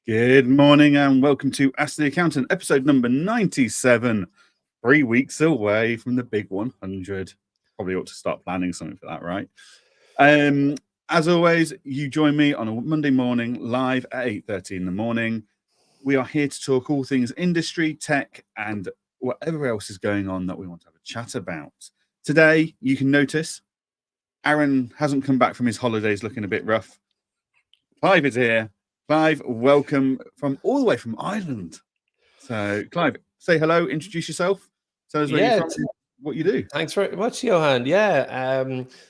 Good morning and welcome to Ask the Accountant, episode number 97. 3 weeks away from the big 100. Probably ought to start planning something for that, right? As always, you join me on a Monday morning live at 8:30 in the morning. We are here to talk all things industry, tech, and whatever else is going on that we want to have a chat about. Today, you can notice Aaron hasn't come back from his holidays looking a bit rough. Clive is here. Clive, welcome from all the way from Ireland. So, Clive, say hello, introduce yourself, tell us where you're from, what you do. Thanks very much, Johann.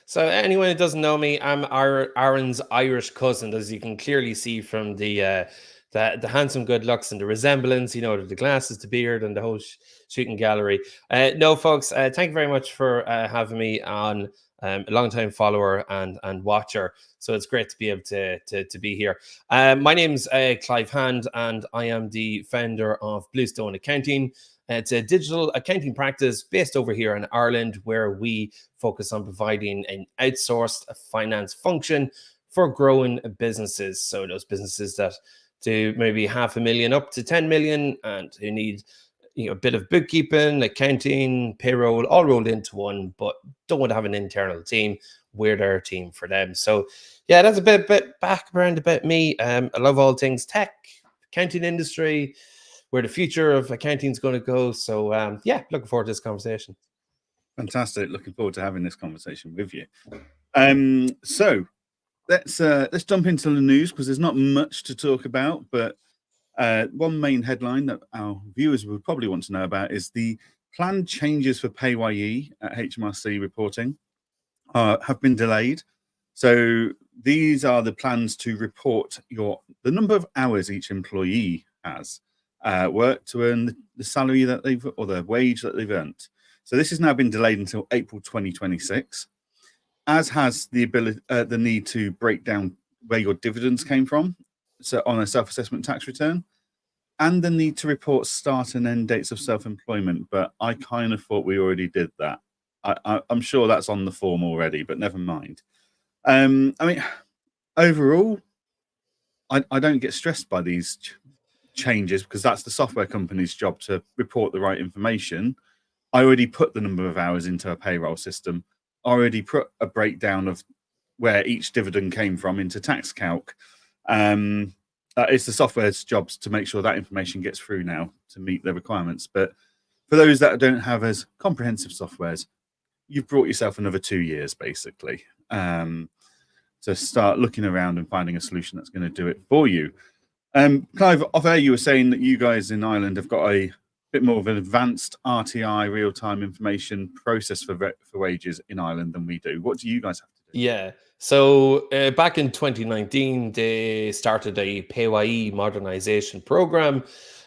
So anyone who doesn't know me, I'm Aaron's Irish cousin, as you can clearly see from the handsome good looks and the resemblance, the glasses, the beard, and the whole shooting gallery. No, folks, thank you very much for having me on. A long-time follower and watcher, so it's great to be able to be here. My name's Clive Hand, and I am the founder of Bluestone Accounting. It's a digital accounting practice based over here in Ireland, where we focus on providing an outsourced finance function for growing businesses. So those businesses that do maybe 500,000 up to 10 million and who need a bit of bookkeeping, accounting, payroll, all rolled into one, but don't want to have an internal team. We're their team for them. So yeah, that's a bit background about me. I love all things tech, accounting industry, where the future of accounting is going to go. So yeah, looking forward to this conversation. Fantastic. Looking forward to having this conversation with you. So let's jump into the news, because there's not much to talk about, but one main headline that our viewers would probably want to know about is the planned changes for PAYE at HMRC reporting have been delayed. So these are the plans to report the number of hours each employee has worked to earn the salary that or the wage that they've earned. So this has now been delayed until April 2026, as has the need to break down where your dividends came from, so on a self-assessment tax return, and the need to report start and end dates of self-employment. But I kind of thought we already did that. I'm sure that's on the form already, but never mind. I mean, overall, I don't get stressed by these changes, because that's the software company's job to report the right information. I already put the number of hours into a payroll system. I already put a breakdown of where each dividend came from into tax calc. It's the software's jobs to make sure that information gets through now to meet the requirements. But for those that don't have as comprehensive softwares, you've brought yourself another 2 years, basically, to start looking around and finding a solution that's going to do it for you. Clive, off air, you were saying that you guys in Ireland have got a bit more of an advanced RTI, real-time information process for wages in Ireland than we do. What do you guys have to do? Yeah. So back in 2019, they started a PAYE modernization program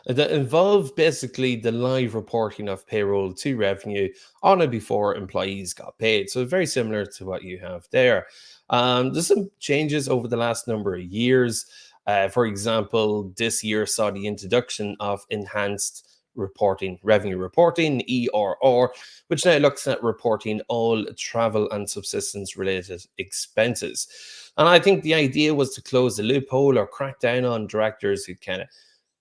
that involved basically the live reporting of payroll to revenue on and before employees got paid. So very similar to what you have there. There's some changes over the last number of years. For example, this year saw the introduction of enhanced revenue reporting, ERR, which now looks at reporting all travel and subsistence related expenses. And I think the idea was to close the loophole or crack down on directors who kind of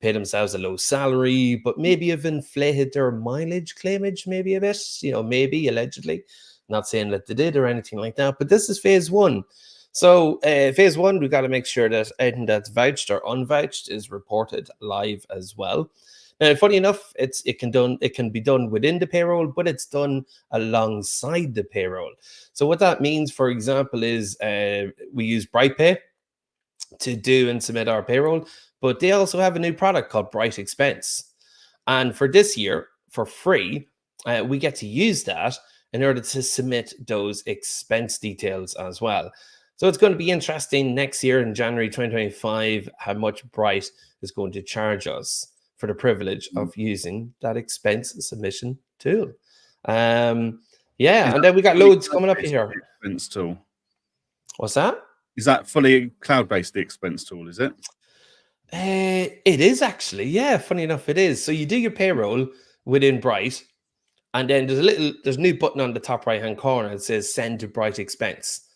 pay themselves a low salary, but maybe have inflated their mileage claimage maybe a bit, maybe allegedly. Not saying that they did or anything like that, but this is phase one. So phase one, we've got to make sure that anything that's vouched or unvouched is reported live as well. Now, funny enough, it can be done within the payroll, but it's done alongside the payroll. So what that means, for example, is we use BrightPay to do and submit our payroll, but they also have a new product called Bright Expense. And for this year, for free, we get to use that in order to submit those expense details as well. So it's going to be interesting next year in January 2025 how much Bright is going to charge us for the privilege of using that expense submission tool. And then we got loads coming up here. Expense tool. What's that? Is that fully cloud-based, the expense tool, is it? It is actually, yeah. Funny enough, it is. So you do your payroll within Bright, and then there's a new button on the top right-hand corner that says send to Bright Expense.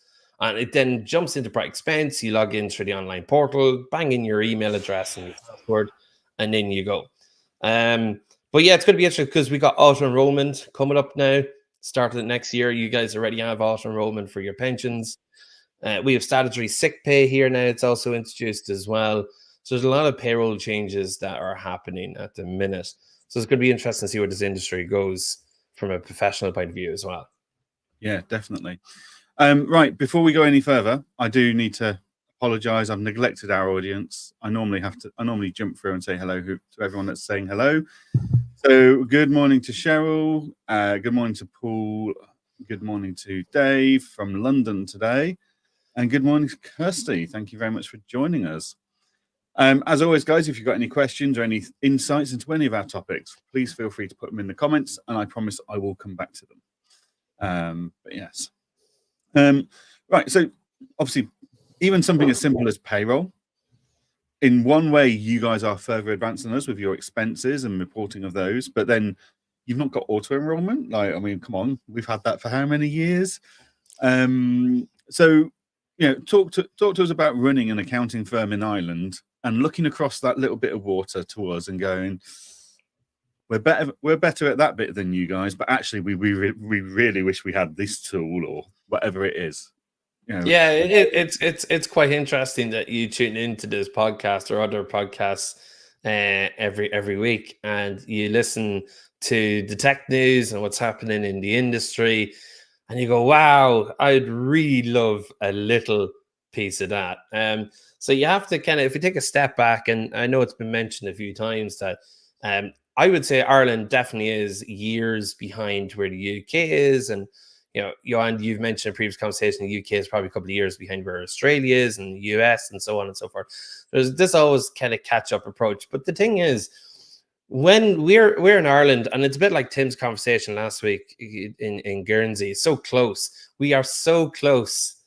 And it then jumps into Bright Expense. You log in through the online portal, bang in your email address and your password, and then you go. But yeah, it's going to be interesting because we got auto enrollment coming up now. Started next year. You guys already have auto enrollment for your pensions. We have statutory sick pay here now. It's also introduced as well. So there's a lot of payroll changes that are happening at the minute. So it's going to be interesting to see where this industry goes from a professional point of view as well. Yeah, definitely. Right, before we go any further, I do need to apologize. I've neglected our audience. I normally jump through and say hello to everyone that's saying hello. So good morning to Cheryl. Good morning to Paul. Good morning to Dave from London today. And good morning to Kirsty. Thank you very much for joining us. As always, guys, if you've got any questions or any insights into any of our topics, please feel free to put them in the comments, and I promise I will come back to them. But yes. Right, so obviously, even something as simple as payroll, in one way, you guys are further advanced than us with your expenses and reporting of those, but then you've not got auto enrollment. Like, I mean, come on, we've had that for how many years? So, you know, talk to us about running an accounting firm in Ireland and looking across that little bit of water to us and going, we're better at that bit than you guys, but actually, we really wish we had this tool or whatever it is. You know. Yeah, it's quite interesting that you tune into this podcast or other podcasts every week, and you listen to the tech news and what's happening in the industry, and you go, "Wow, I'd really love a little piece of that." So you have to kind of, if you take a step back, and I know it's been mentioned a few times that I would say Ireland definitely is years behind where the UK is, and you know, Johann, you've mentioned in a previous conversation, the UK is probably a couple of years behind where Australia is and the US and so on and so forth. There's this always kind of catch-up approach. But the thing is, when we're in Ireland, and it's a bit like Tim's conversation last week in Guernsey, so close. We are so close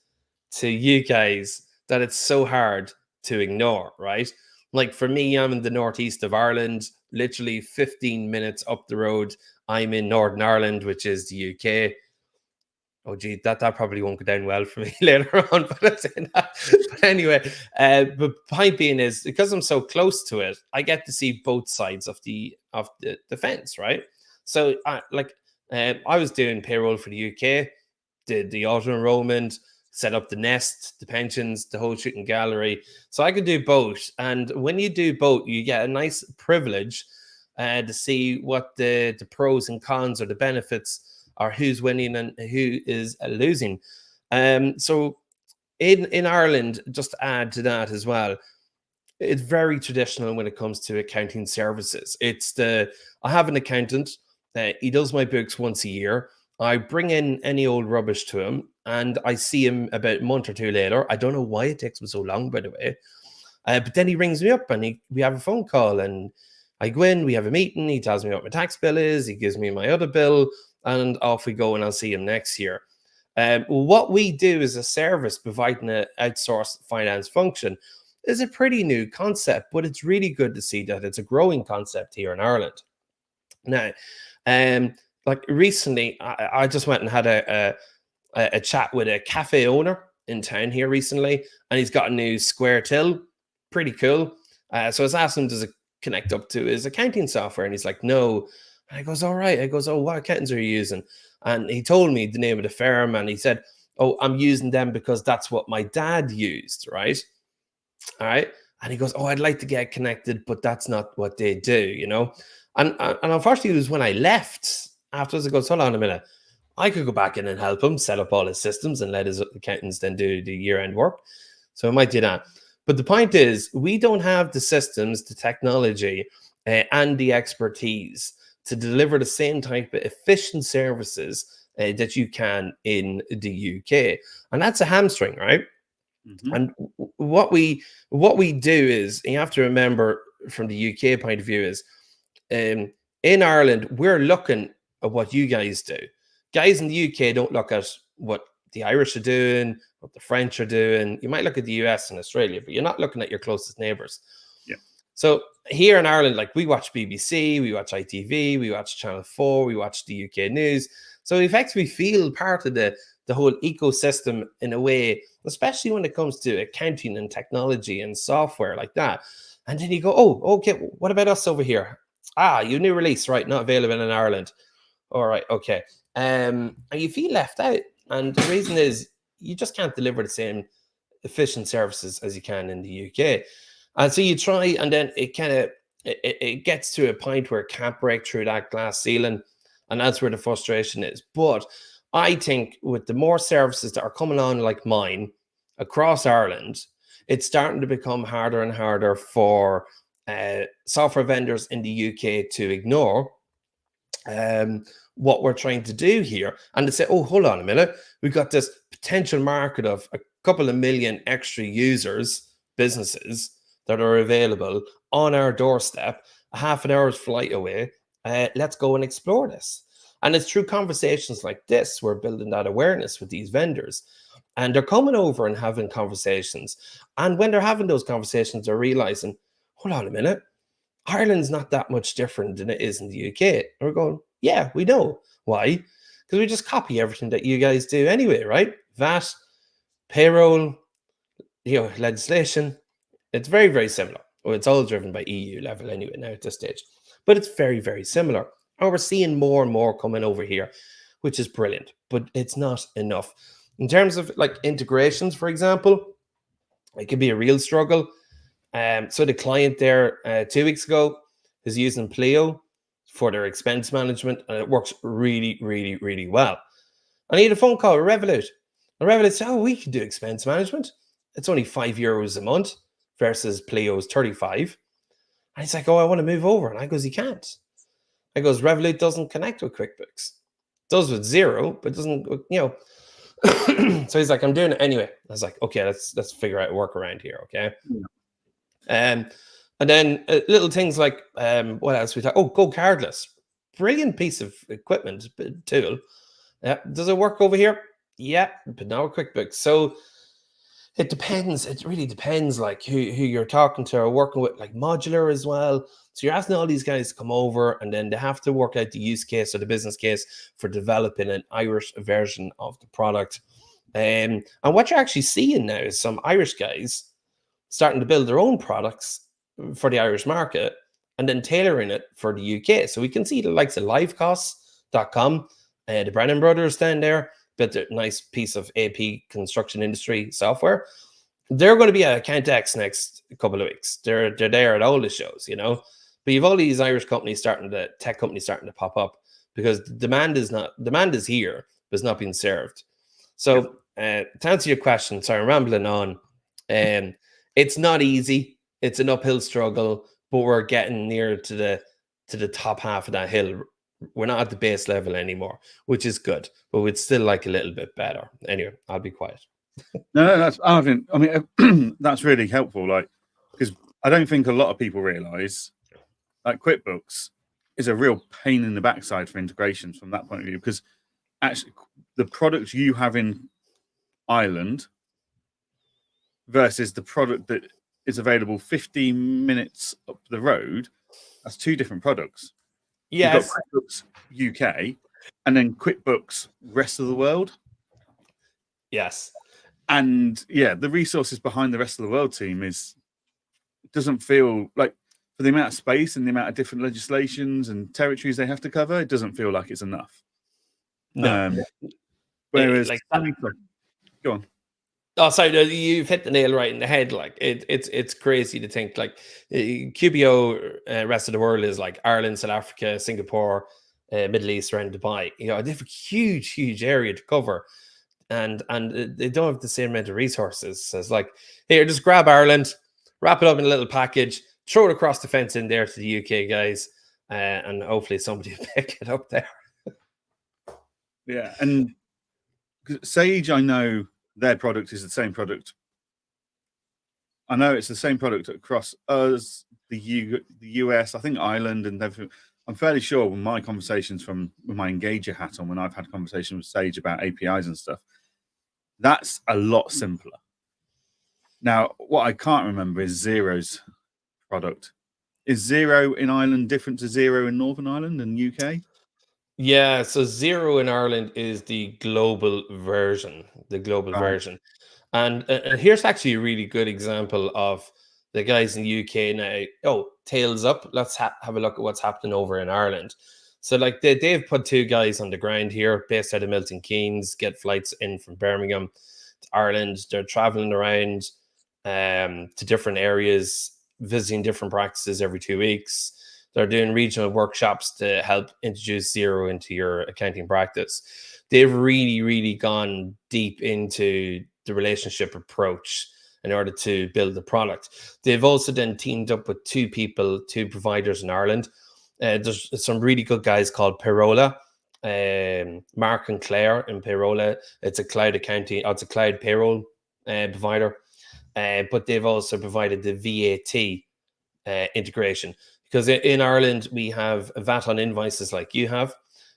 to you guys that it's so hard to ignore, right? Like for me, I'm in the northeast of Ireland, literally 15 minutes up the road. I'm in Northern Ireland, which is the UK. Oh, gee, that probably won't go down well for me later on. But anyway, but point being is, because I'm so close to it, I get to see both sides of the fence, right? So, I was doing payroll for the UK, did the auto enrollment, set up the nest, the pensions, the whole shooting gallery. So I could do both. And when you do both, you get a nice privilege to see what the pros and cons or the benefits are, who's winning and who is losing. So in Ireland, just to add to that as well, it's very traditional when it comes to accounting services. I have an accountant. He does my books once a year. I bring in any old rubbish to him, and I see him about a month or two later. I don't know why it takes him so long, by the way. But then he rings me up, and we have a phone call, and I go in, we have a meeting. He tells me what my tax bill is. He gives me my other bill, and off we go, and I'll see him next year. What we do as a service, providing an outsourced finance function, is a pretty new concept, but it's really good to see that it's a growing concept here in Ireland. Now, like recently, I just went and had a chat with a cafe owner in town here recently, and he's got a new square till, pretty cool. So I was asking him, does it connect up to his accounting software? And he's like, no. And I goes, all right. I goes, oh, what accountants are you using? And he told me the name of the firm, and he said, oh, I'm using them because that's what my dad used, right? All right. And he goes, oh, I'd like to get connected, but that's not what they do, you know? And unfortunately, it was when I left afterwards, I goes, hold on a minute. I could go back in and help him set up all his systems and let his accountants then do the year-end work. So I might do that. But the point is, we don't have the systems, the technology, and the expertise to deliver the same type of efficient services that you can in the UK. And that's a hamstring, right? Mm-hmm. And what we do is, you have to remember from the UK point of view is, in Ireland, we're looking at what you guys do. Guys in the UK don't look at what the Irish are doing, what the French are doing. You might look at the US and Australia, but you're not looking at your closest neighbors. Yeah. So here in Ireland, like, we watch BBC, we watch ITV, we watch Channel 4, we watch the UK news. So we effectively feel part of the the whole ecosystem in a way, especially when it comes to accounting and technology and software like that. And then you go, oh, okay, what about us over here? You new release, right? Not available in Ireland. All right, okay. And you feel left out. And the reason is you just can't deliver the same efficient services as you can in the UK. And so you try, and then it kind of it gets to a point where it can't break through that glass ceiling, and that's where the frustration is. But I think with the more services that are coming on like mine across Ireland, it's starting to become harder and harder for software vendors in the UK to ignore what we're trying to do here, and to say, oh, hold on a minute, we've got this potential market of a couple of million extra users, businesses that are available on our doorstep, a half an hour's flight away. Let's go and explore this. And it's through conversations like this we're building that awareness with these vendors, and they're coming over and having conversations. And when they're having those conversations, they're realizing, hold on a minute, Ireland's not that much different than it is in the UK. And we're going, yeah, we know. Why? Because we just copy everything that you guys do anyway, right? VAT, payroll, legislation. It's very, very similar. Well, it's all driven by EU level anyway now at this stage. But it's very, very similar. And we're seeing more and more coming over here, which is brilliant. But it's not enough. In terms of like integrations, for example, it could be a real struggle. So the client there 2 weeks ago is using Pleo for their expense management, and it works really, really, really well. I need a phone call with Revolut. And Revolut said, oh, we can do expense management. It's only €5 a month versus Pleo's 35. And he's like, oh, I want to move over. And I goes, you can't. I goes, Revolut doesn't connect with QuickBooks. It does with Xero, but doesn't, So he's like, I'm doing it anyway. I was like, okay, let's figure out a workaround here, okay? Yeah. And then little things like, what else we thought? Oh, Go Cardless. Brilliant piece of equipment, tool. Does it work over here? Yeah, but now QuickBooks. So it depends. It really depends, like who you're talking to or working with, like modular as well. So you're asking all these guys to come over, and then they have to work out the use case or the business case for developing an Irish version of the product. And what you're actually seeing now is some Irish guys starting to build their own products for the Irish market and then tailoring it for the UK. So we can see the likes of livecosts.com, the Brennan brothers down there, built a nice piece of AP construction industry software. They're going to be at Account X next couple of weeks. They're there at all the shows, But you've all these Irish companies tech companies starting to pop up because the demand is here, but it's not being served. So to answer your question, sorry, I'm rambling on. It's not easy. It's an uphill struggle, but we're getting near to the top half of that hill. We're not at the base level anymore, which is good, but we'd still like a little bit better. Anyway, I'll be quiet. No, that's really helpful. Like, because I don't think a lot of people realize like QuickBooks is a real pain in the backside for integrations from that point of view. Because actually, the product you have in Ireland versus the product that is available 15 minutes up the road, that's two different products. Yes. You've got QuickBooks UK and then QuickBooks rest of the world. Yes. And yeah, the resources behind the rest of the world team doesn't feel like, for the amount of space and the amount of different legislations and territories they have to cover, it doesn't feel like it's enough. No. Whereas, go on. Oh, sorry, you've hit the nail right in the head. Like it's crazy to think like QBO rest of the world is like Ireland, South Africa, Singapore, Middle East, around Dubai. They have a huge area to cover, and they don't have the same amount of resources. So it's like, here, just grab Ireland, wrap it up in a little package, throw it across the fence in there to the UK guys, and hopefully somebody will pick it up there. Yeah, and Sage, I know their product is the same product. I know it's the same product across us, the US, I think Ireland, and everything. I'm fairly sure with my conversations with my engager hat on, when I've had conversations with Sage about APIs and stuff, that's a lot simpler. Now, what I can't remember is Xero's product. Is Xero in Ireland different to Xero in Northern Ireland and UK? Yeah, so Zero in Ireland is the global version, Right. And here's actually a really good example of the guys in the UK now. Oh, tails up. Let's have a look at what's happening over in Ireland. So, like, they've put two guys on the ground here based out of Milton Keynes, get flights in from Birmingham to Ireland. They're traveling around to different areas, visiting different practices every 2 weeks. They're doing regional workshops to help introduce Zero into your accounting practice. They've really, really gone deep into the relationship approach in order to build the product. They've also then teamed up with two providers in Ireland. There's some really good guys called Perola, Mark and Claire in Perola. It's a cloud accounting, it's a cloud payroll provider, but they've also provided the VAT integration, because in Ireland we have a VAT on invoices like you have,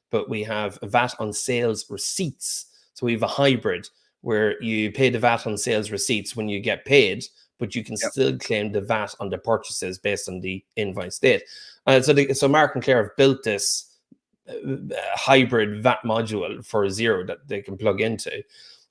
but we have a VAT on sales receipts. So we have a hybrid where you pay the VAT on sales receipts when you get paid, but you can Yep. still claim the VAT on the purchases based on the invoice date. So Mark and Claire have built this hybrid VAT module for Zero that they can plug into.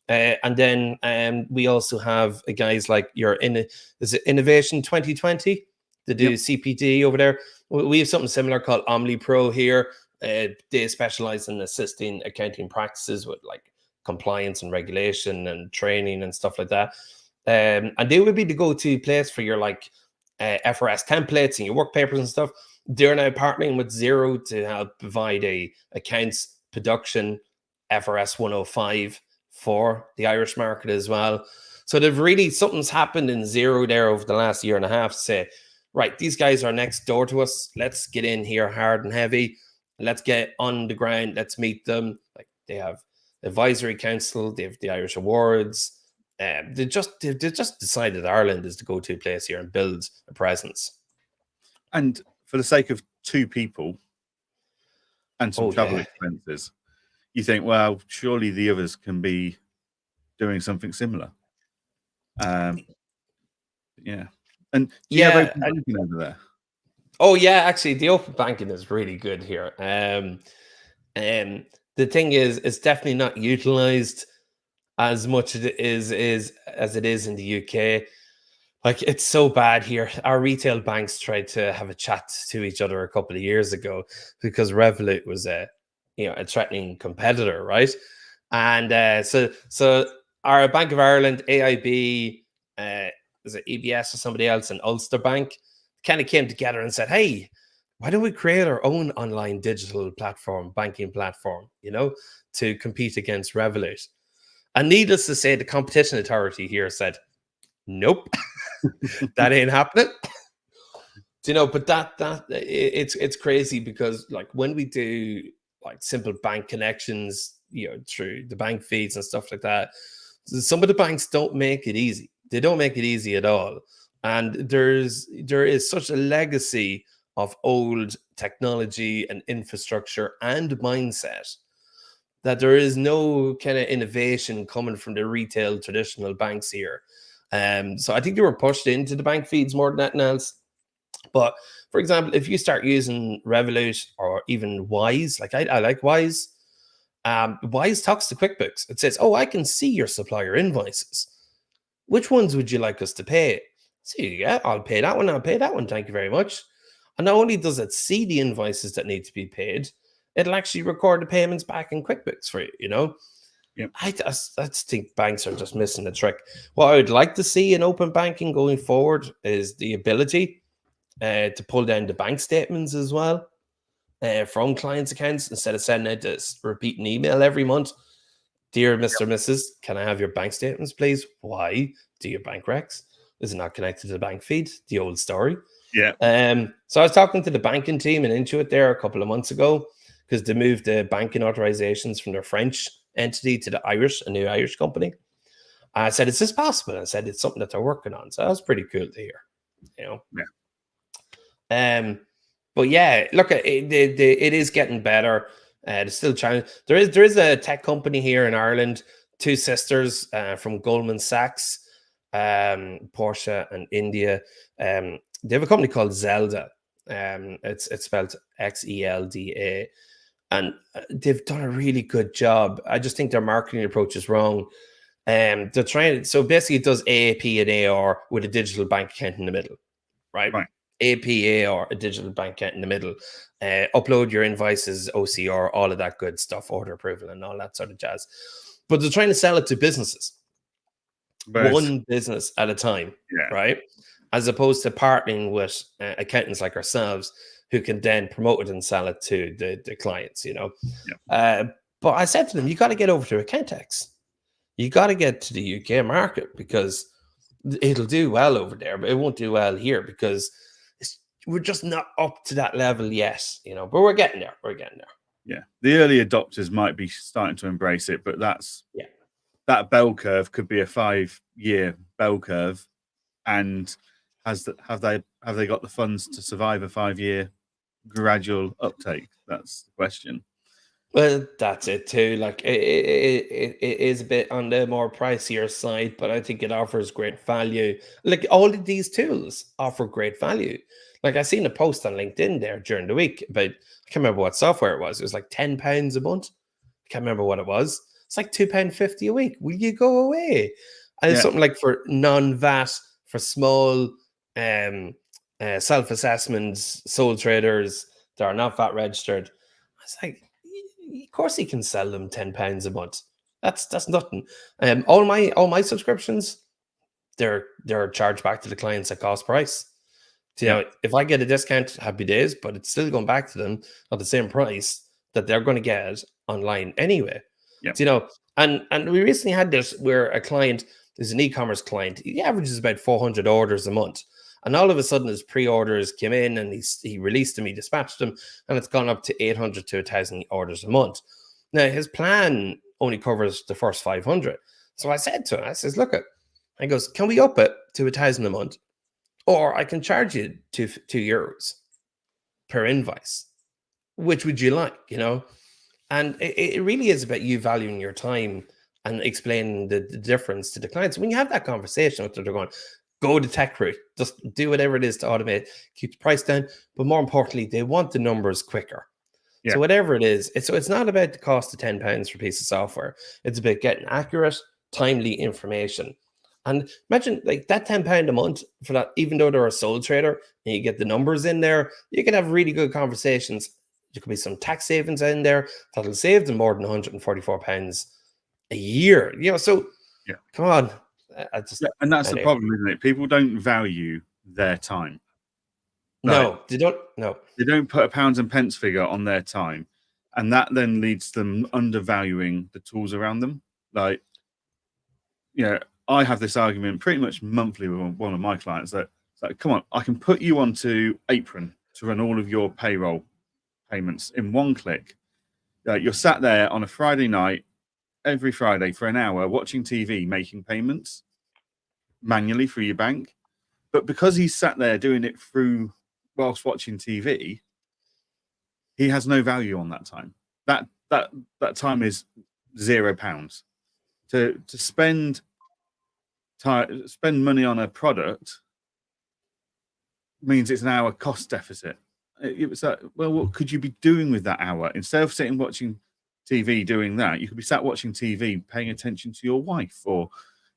And then we also have guys like is it Innovation 2020 to do Yep. CPD over there. We have something similar called OmniPro here. They specialize in assisting accounting practices with like compliance and regulation and training and stuff like that. And they would be the go-to place for your like FRS templates and your work papers and stuff. They're now partnering with Zero to help provide a accounts production FRS 105 for the Irish market as well. So something's happened in Zero there over the last year and a half to say, right, these guys are next door to us. Let's get in here hard and heavy. Let's get on the ground. Let's meet them. Like, they have advisory council, they have the Irish Awards. They just decided Ireland is the go-to place here and build a presence. And for the sake of two people and some travel yeah. expenses, you think, well, surely the others can be doing something similar. Yeah. And do you have open banking over there? Oh yeah, actually, the open banking is really good here. The thing is, it's definitely not utilized as much as it is in the UK. Like, it's so bad here. Our retail banks tried to have a chat to each other a couple of years ago because Revolut was a threatening competitor, right? And so our Bank of Ireland, AIB, is it EBS or somebody else, and Ulster Bank kind of came together and said, "Hey, why don't we create our own online digital platform, banking platform, to compete against Revolut?" And needless to say, the competition authority here said, "Nope, that ain't happening." But it's crazy because, like, when we do like simple bank connections, through the bank feeds and stuff like that, some of the banks don't make it easy. They don't make it easy at all. And there is such a legacy of old technology and infrastructure and mindset that there is no kind of innovation coming from the retail traditional banks here. So I think they were pushed into the bank feeds more than anything else. But for example, if you start using Revolut or even Wise, like I like Wise, Wise talks to QuickBooks. It says, "Oh, I can see your supplier invoices. Which ones would you like us to pay?" So, yeah, I'll pay that one. I'll pay that one. Thank you very much. And not only does it see the invoices that need to be paid, it'll actually record the payments back in QuickBooks for you. Yep. I just think banks are just missing the trick. What I would like to see in open banking going forward is the ability to pull down the bank statements as well from clients' accounts instead of sending out this repeating email every month. "Dear Mr. Mrs., can I have your bank statements, please?" Why? Do your bank recs? Is it not connected to the bank feed? The old story. Yeah. So I was talking to the banking team in Intuit there a couple of months ago because they moved the banking authorizations from their French entity to a new Irish company. I said, "Is this possible?" I said, "It's something that they're working on." So that was pretty cool to hear. Yeah. But yeah, look, it is getting better. There's still challenge. There is a tech company here in Ireland, two sisters from Goldman Sachs, Porsche and India. They have a company called Zelda. It's spelled XELDA, and they've done a really good job. I just think their marketing approach is wrong. They're trying, so basically it does AAP and AR with a digital bank account in the middle, right? AAP, AR, a digital bank account in the middle. Upload your invoices, OCR, all of that good stuff, order approval and all that sort of jazz. But they're trying to sell it to businesses, one business at a time, right? As opposed to partnering with accountants like ourselves who can then promote it and sell it to the clients, you know. But I said to them, you got to get over to Accountex. You got to get to the UK market because it'll do well over there, but it won't do well here because we're just not up to that level yet, you know. But we're getting there. We're getting there. Yeah, the early adopters might be starting to embrace it, but that's that bell curve could be a 5-year bell curve, and have they got the funds to survive a 5-year gradual uptake? That's the question. Well, that's it too. Like it is a bit on the more pricier side, but I think it offers great value. Like all of these tools offer great value. Like I seen a post on LinkedIn there during the week about, I can't remember what software it was. It was like £10 a month. I can't remember what it was. It's like £2.50 a week. Will you go away? And it's something like for non-VAT, for small self-assessments, sole traders that are not VAT registered. It's like, of course he can sell them £10 a month. That's nothing. All my subscriptions, they're charged back to the clients at cost price. So, you know, if I get a discount, happy days, but it's still going back to them at the same price that they're going to get online anyway. So, you know, and we recently had this where a client is an e-commerce client. He averages about 400 orders a month. And all of a sudden, his pre-orders came in and he released them, he dispatched them, and it's gone up to 800 to 1,000 orders a month. Now, his plan only covers the first 500. So I said to him, I says, look, he goes, can we up it to 1,000 a month? Or I can charge you €2 per invoice. Which would you like, you know? And it really is about you valuing your time and explaining the difference to the clients. When you have that conversation with them, they're going, go the tech route, just do whatever it is to automate, keep the price down. But more importantly, they want the numbers quicker. So whatever it is, it's not about the cost of £10 for a piece of software. It's about getting accurate, timely information. And imagine like that £10 a month for that, even though they're a sole trader and you get the numbers in there, you can have really good conversations. There could be some tax savings in there that'll save them more than £144 a year. You know, so come on. And that's the problem, isn't it? People don't value their time. No, they don't. No, they don't put a pounds and pence figure on their time, and that then leads to them undervaluing the tools around them. Like, you know, I have this argument pretty much monthly with one of my clients that it's like, come on, I can put you onto Apron to run all of your payroll payments in one click. You're sat there on a Friday night, every Friday for an hour, watching TV, making payments manually through your bank. But because he's sat there doing it through whilst watching TV, he has no value on that time. That time is £0. To spend money on a product means it's an hour cost deficit. It was like, well, what could you be doing with that hour? Instead of sitting watching TV doing that, you could be sat watching TV, paying attention to your wife, or,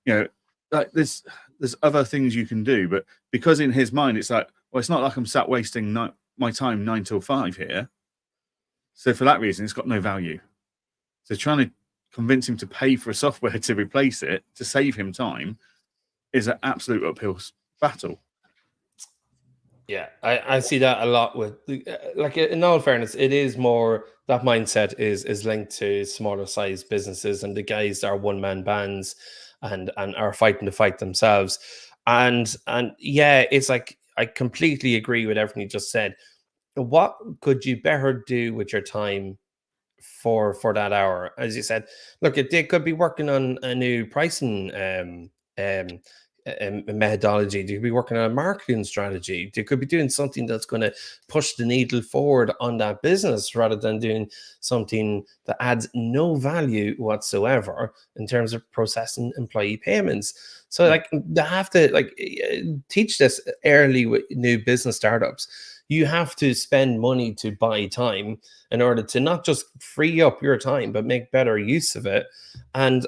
you know, like there's other things you can do. But because in his mind, it's like, well, it's not like I'm sat wasting my time 9 till 5 here. So for that reason, it's got no value. So trying to convince him to pay for a software to replace it, to save him time, is an absolute uphill battle. Yeah, I see that a lot with, like, in all fairness, it is more, that mindset is linked to smaller size businesses, and the guys are one-man bands and are fighting to fight themselves. And yeah, it's like, I completely agree with everything you just said. What could you better do with your time for that hour? As you said, look, they could be working on a new pricing methodology. They could be working on a marketing strategy. They could be doing something that's going to push the needle forward on that business, rather than doing something that adds no value whatsoever in terms of processing employee payments. So like, they have to, like, teach this early with new business startups. You have to spend money to buy time in order to not just free up your time, but make better use of it. And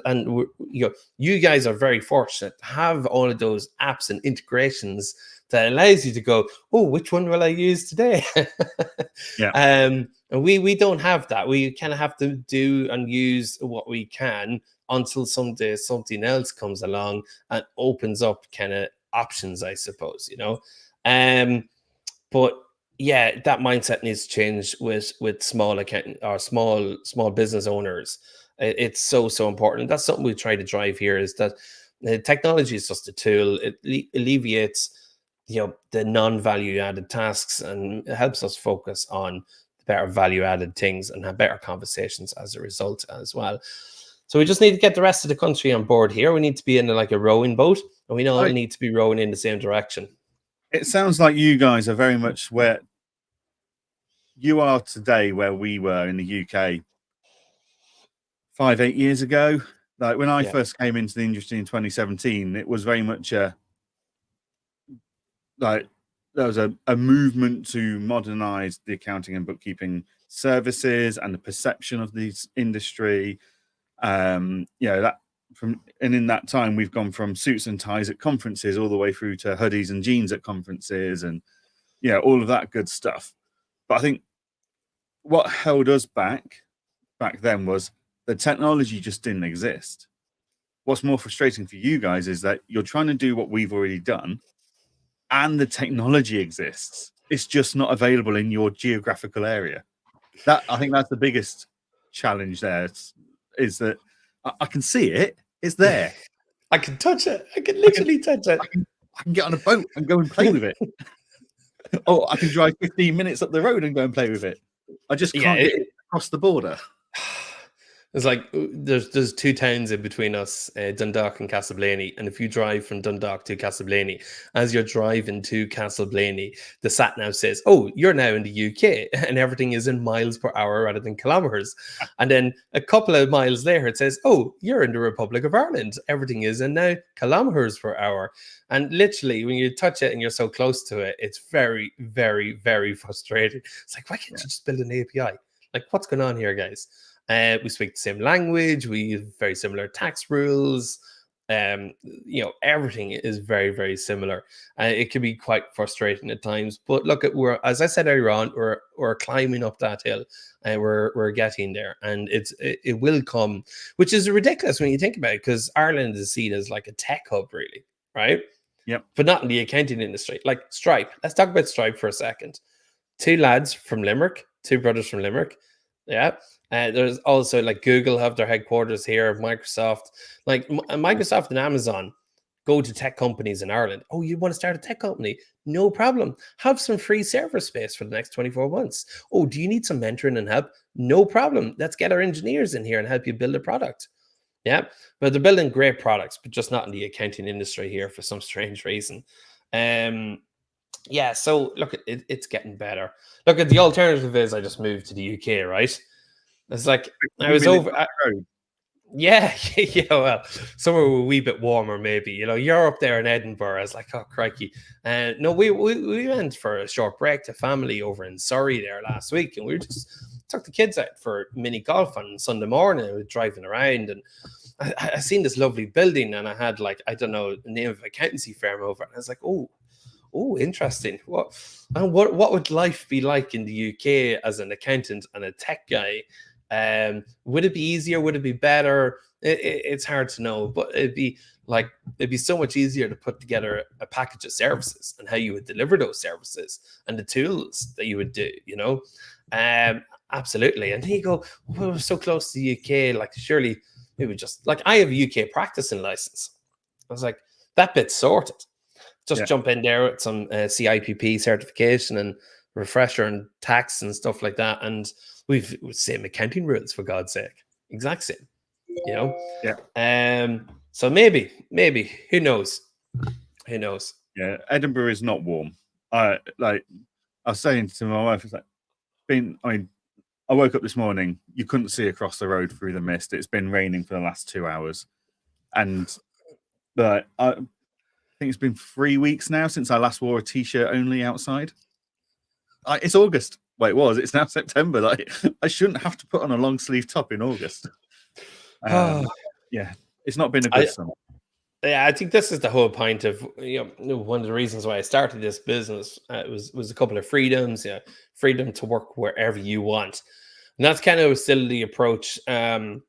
you guys are very fortunate to have all of those apps and integrations that allows you to go, oh, which one will I use today? Yeah. And we don't have that. We kind of have to do and use what we can until someday something else comes along and opens up kind of options, I suppose, but yeah, that mindset needs to change with small account or small business owners. It's so important. That's something we try to drive here, is that technology is just a tool. It alleviates the non-value added tasks, and it helps us focus on the better value added things and have better conversations as a result as well. So we just need to get the rest of the country on board here. We need to be in like a rowing boat, and we all need to be rowing in the same direction. It sounds like you guys are very much where you are today, where we were in the UK 5-8 years ago. Like when I first came into the industry in 2017, it was very much like there was a movement to modernize the accounting and bookkeeping services and the perception of this industry. That in that time we've gone from suits and ties at conferences all the way through to hoodies and jeans at conferences, and all of that good stuff. But I think what held us back then was the technology just didn't exist. What's more frustrating for you guys is that you're trying to do what we've already done, and the technology exists. It's just not available in your geographical area. I think that's the biggest challenge there, is that I can see it. It's there. I can touch it. I can literally touch it. I can get on a boat and go and play with it. Or I can drive 15 minutes up the road and go and play with it. I just can't get it across the border. It's like there's two towns in between us, Dundalk and Castleblaney. And if you drive from Dundalk to Castleblaney, as you're driving to Castleblaney, the sat nav says, "Oh, you're now in the UK," and everything is in miles per hour rather than kilometers. And then a couple of miles later, it says, "Oh, you're in the Republic of Ireland. Everything is in now kilometers per hour." And literally, when you touch it and you're so close to it, it's very, very, very frustrating. It's like, why can't you just build an API? Like, what's going on here, guys? We speak the same language. We use very similar tax rules. Everything is very, very similar. It can be quite frustrating at times. But look, as I said earlier on, we're climbing up that hill, and we're getting there, and it will come, which is ridiculous when you think about it, because Ireland is seen as like a tech hub, really, right? Yep. But not in the accounting industry. Like Stripe. Let's talk about Stripe for a second. Two brothers from Limerick. Yeah. There's also like Google have their headquarters here, Microsoft. Like Microsoft and Amazon go to tech companies in Ireland. Oh, you want to start a tech company? No problem. Have some free server space for the next 24 months. Oh, do you need some mentoring and help? No problem. Let's get our engineers in here and help you build a product. Yeah, but they're building great products, but just not in the accounting industry here for some strange reason. Yeah, so look, it's getting better. Look, at the alternative is I just moved to the UK, right? It's like I was over. Yeah, well, somewhere a wee bit warmer, maybe. You're up there in Edinburgh. I was like, oh, crikey. No, we went for a short break to family over in Surrey there last week, and we just took the kids out for mini golf on Sunday morning. We were driving around, and I seen this lovely building, and I had like, I don't know, the name of an accountancy firm over it. And I was like, oh, interesting. What would life be like in the UK as an accountant and a tech guy? Would it be easier? Would it be better? It's hard to know, but it'd be so much easier to put together a package of services and how you would deliver those services and the tools that you would do, absolutely. And then you go, well, we're so close to the UK, like surely we would just, like, I have a UK practicing license. I was like, that bit's sorted. Just jump in there with some CIPP certification and refresher and tax and stuff like that. And we've same accounting rules, for God's sake. Exact same, Yeah. So maybe, who knows? Yeah, Edinburgh is not warm. I was saying to my wife, it's like, I woke up this morning, you couldn't see across the road through the mist. It's been raining for the last 2 hours. And I think it's been 3 weeks now since I last wore a t-shirt only outside. it's August. Well, it was. It's now September. Like, I shouldn't have to put on a long sleeve top in August. Yeah, it's not been a good summer. Yeah, I think this is the whole point of one of the reasons why I started this business. Was a couple of freedoms. Yeah, freedom to work wherever you want, and that's kind of still the approach. The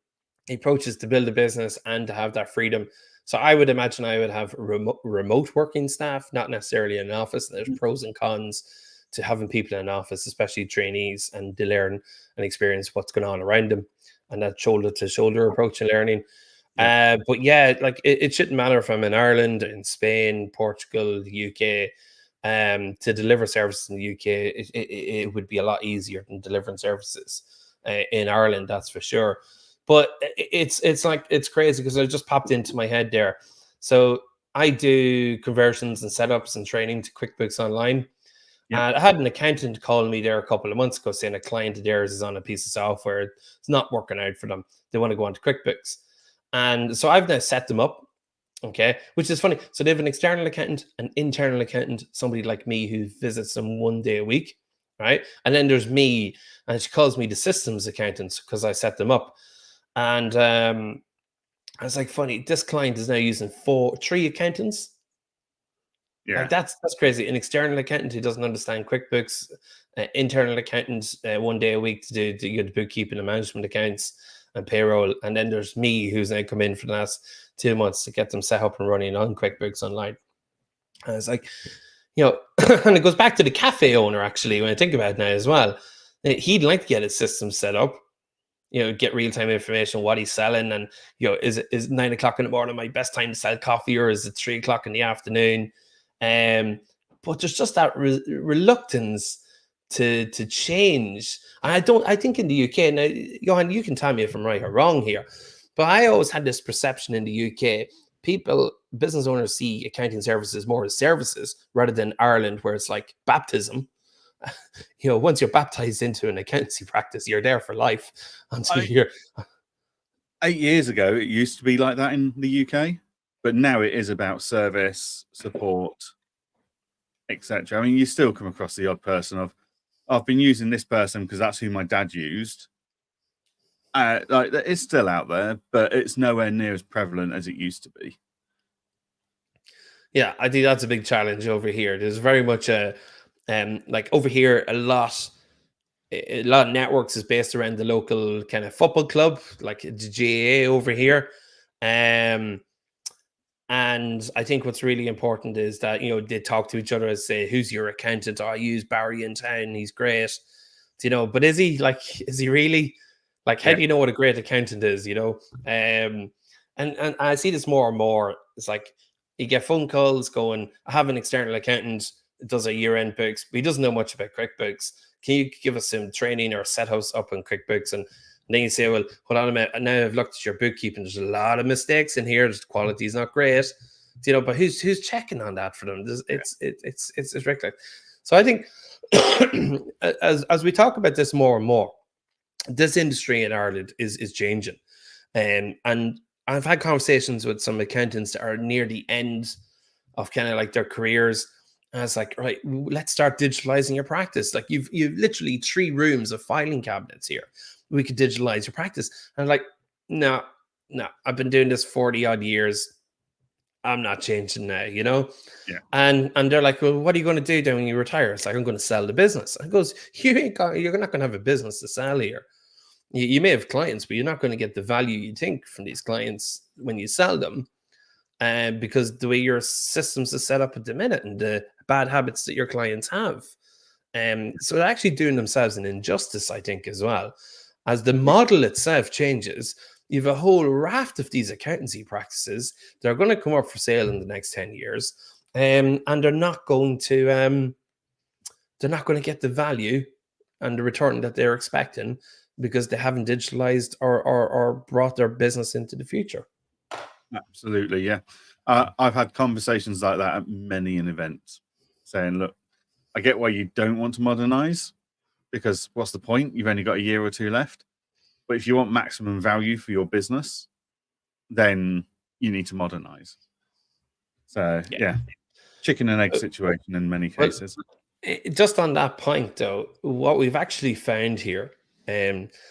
approach is to build a business and to have that freedom. So I would imagine I would have remote working staff, not necessarily in an office. There's pros and cons to having people in an office, especially trainees, and to learn and experience what's going on around them, and that shoulder to shoulder approach to learning. But yeah, like it shouldn't matter if I'm in Ireland, in Spain, Portugal, the UK. To deliver services in the UK, it would be a lot easier than delivering services in Ireland, that's for sure. But it's like, it's crazy because it just popped into my head there. So I do conversions and setups and training to QuickBooks Online. And I had an accountant call me there a couple of months ago saying a client of theirs is on a piece of software. It's not working out for them. They want to go on to QuickBooks. And so I've now set them up, okay, which is funny. So they have an external accountant, an internal accountant, somebody like me who visits them 1 day a week, right? And then there's me, and she calls me the systems accountant because I set them up. And I was like, funny, this client is now using 3 accountants. Yeah, like that's crazy. An external accountant who doesn't understand QuickBooks, internal accountant 1 day a week to do the bookkeeping and management accounts and payroll, and then there's me who's now come in for the last 2 months to get them set up and running on QuickBooks Online. And it's like, and it goes back to the cafe owner actually when I think about it now as well. He'd like to get his system set up, get real-time information, what he's selling, and is 9 o'clock in the morning my best time to sell coffee, or is it 3 o'clock in the afternoon? But there's just that reluctance to change. And I think in the UK, now, Johann, you can tell me if I'm right or wrong here, but I always had this perception in the UK, business owners see accounting services more as services rather than Ireland, where it's like baptism. Once you're baptized into an accountancy practice, you're there for life until you're 8 years ago. It used to be like that in the UK, but now it is about service, support, etc. I mean, you still come across the odd person of, I've been using this person because that's who my dad used. Like, it's still out there, but it's nowhere near as prevalent as it used to be. Yeah, I think that's a big challenge over here. There's very much like over here, a lot of networks is based around the local kind of football club, like the GAA over here. And I think what's really important is that, they talk to each other and say, who's your accountant? Oh, I use Barry in town. He's great. But is he really? Like, how do you know what a great accountant is, And I see this more and more. It's like you get phone calls going, I have an external accountant that does a year-end books, but he doesn't know much about QuickBooks. Can you give us some training or set us up on QuickBooks? And then you say, well, hold on a minute. Now I've looked at your bookkeeping. There's a lot of mistakes in here. The quality is not great, but who's checking on that for them? It's ridiculous. So I think as we talk about this more and more, this industry in Ireland is changing. And I've had conversations with some accountants that are near the end of kind of like their careers. And it's like, right, let's start digitalizing your practice. Like you've literally 3 rooms of filing cabinets here. We could digitalize your practice. And I'm like, no, I've been doing this 40 odd years. I'm not changing now, Yeah. And they're like, well, what are you going to do then when you retire? It's like, I'm going to sell the business. And it goes, you're not going to have a business to sell here. You may have clients, but you're not going to get the value you think from these clients when you sell them. Because the way your systems are set up at the minute and the bad habits that your clients have. So they're actually doing themselves an injustice, I think, as well. As the model itself changes, you have a whole raft of these accountancy practices that are going to come up for sale in the next 10 years. And they're not going to get the value and the return that they're expecting because they haven't digitalized or brought their business into the future. Absolutely, yeah. I've had conversations like that at many an event saying, look, I get why you don't want to modernize, because what's the point? You've only got a year or 2 left. But if you want maximum value for your business, then you need to modernize. So, yeah, chicken and egg situation in many cases. just on that point, though, what we've actually found here.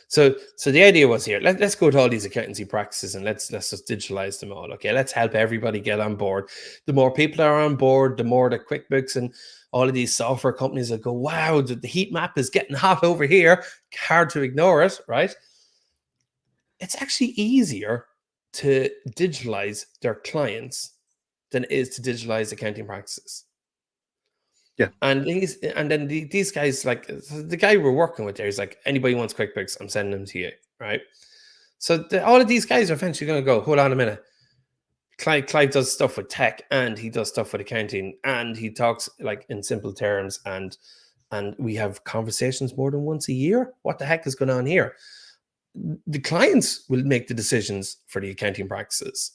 So the idea was here. Let's go to all these accountancy practices and let's just digitalize them all. Okay, let's help everybody get on board. The more people are on board, the more the QuickBooks and all of these software companies will go, wow, the heat map is getting hot over here. Hard to ignore it, right? It's actually easier to digitalize their clients than it is to digitalize accounting practices. Yeah. And then these guys, like the guy we're working with there, is like, anybody wants QuickBooks, I'm sending them to you, right? So all of these guys are eventually going to go, hold on a minute. Clive does stuff with tech, and he does stuff with accounting, and he talks like in simple terms, and we have conversations more than once a year. What the heck is going on here? The clients will make the decisions for the accounting practices.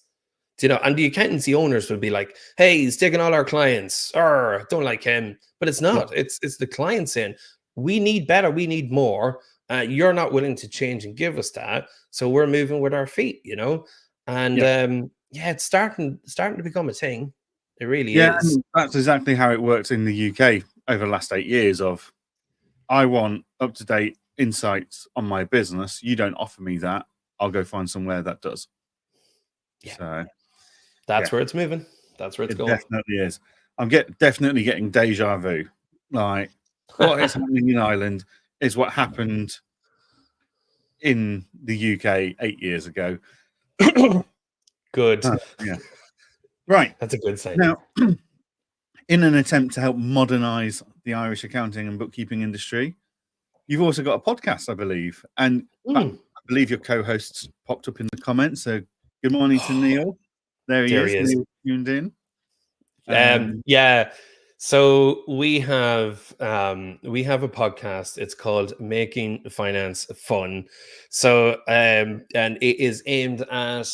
You know, and the accountancy owners will be like, hey, he's taking all our clients, or don't like him. But it's not. It's the client saying, we need better, we need more. You're not willing to change and give us that, so we're moving with our feet, you know. And it's starting to become a thing. It really is. And that's exactly how it works in the UK over the last 8 years. Of, I want up-to-date insights on my business. You don't offer me that. I'll go find somewhere that does. Yeah. So that's where it's moving. That's where it's going. Definitely is. I'm definitely getting deja vu. Like, what is happening in Ireland is what happened in the UK 8 years ago. Good. Yeah. Right. That's a good sign. Now, in an attempt to help modernize the Irish accounting and bookkeeping industry, you've also got a podcast, I believe. And I believe your co-hosts popped up in the comments. So good morning to Neil. There he is. Neil tuned in. Yeah. So we have a podcast. It's called Making Finance Fun. So and it is aimed at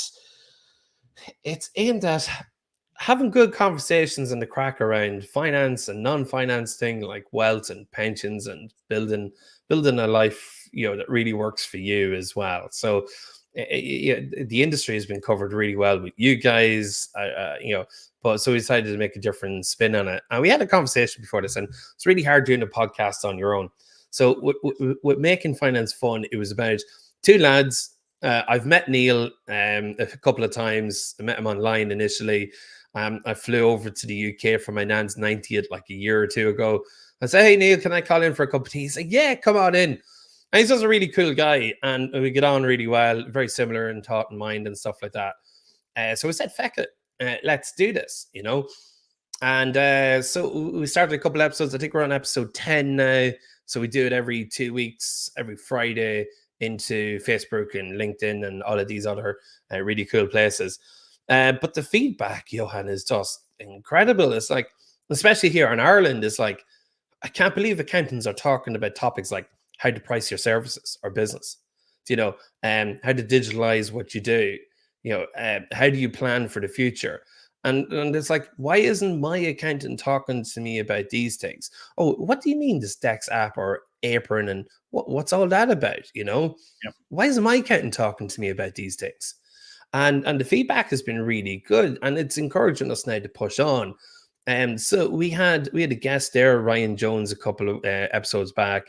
having good conversations and the crack around finance and non-finance thing, like wealth and pensions, and building a life, you know, that really works for you as well. So the industry has been covered really well with you guys, you know, but so we decided to make a different spin on it. And we had a conversation before this, and it's really hard doing a podcast on your own. So with Making Finance Fun, it was about two lads. I've met Neil a couple of times. I met him online initially. I flew over to the UK for my nan's 90th like a year or two ago. I said, hey, Neil, can I call in for a cup of tea? He's like, yeah, come on in. And he's just a really cool guy, and we get on really well, very similar in thought and mind and stuff like that. So we said, feck it, let's do this, you know. And so we started a couple episodes. I think we're on episode 10 now. So we do it every 2 weeks, every Friday, into Facebook and LinkedIn and all of these other really cool places. But the feedback, Johann, is just incredible. It's like, especially here in Ireland, it's like, I can't believe accountants are talking about topics like how to price your services or business, you know, how to digitalize what you do, you know, how do you plan for the future? And it's like, why isn't my accountant talking to me about these things? Oh, what do you mean this Dex app or Apron, and what's all that about? You know, why isn't my accountant talking to me about these things? And the feedback has been really good, and it's encouraging us now to push on. So we had a guest there, Ryan Jones, a couple of episodes back,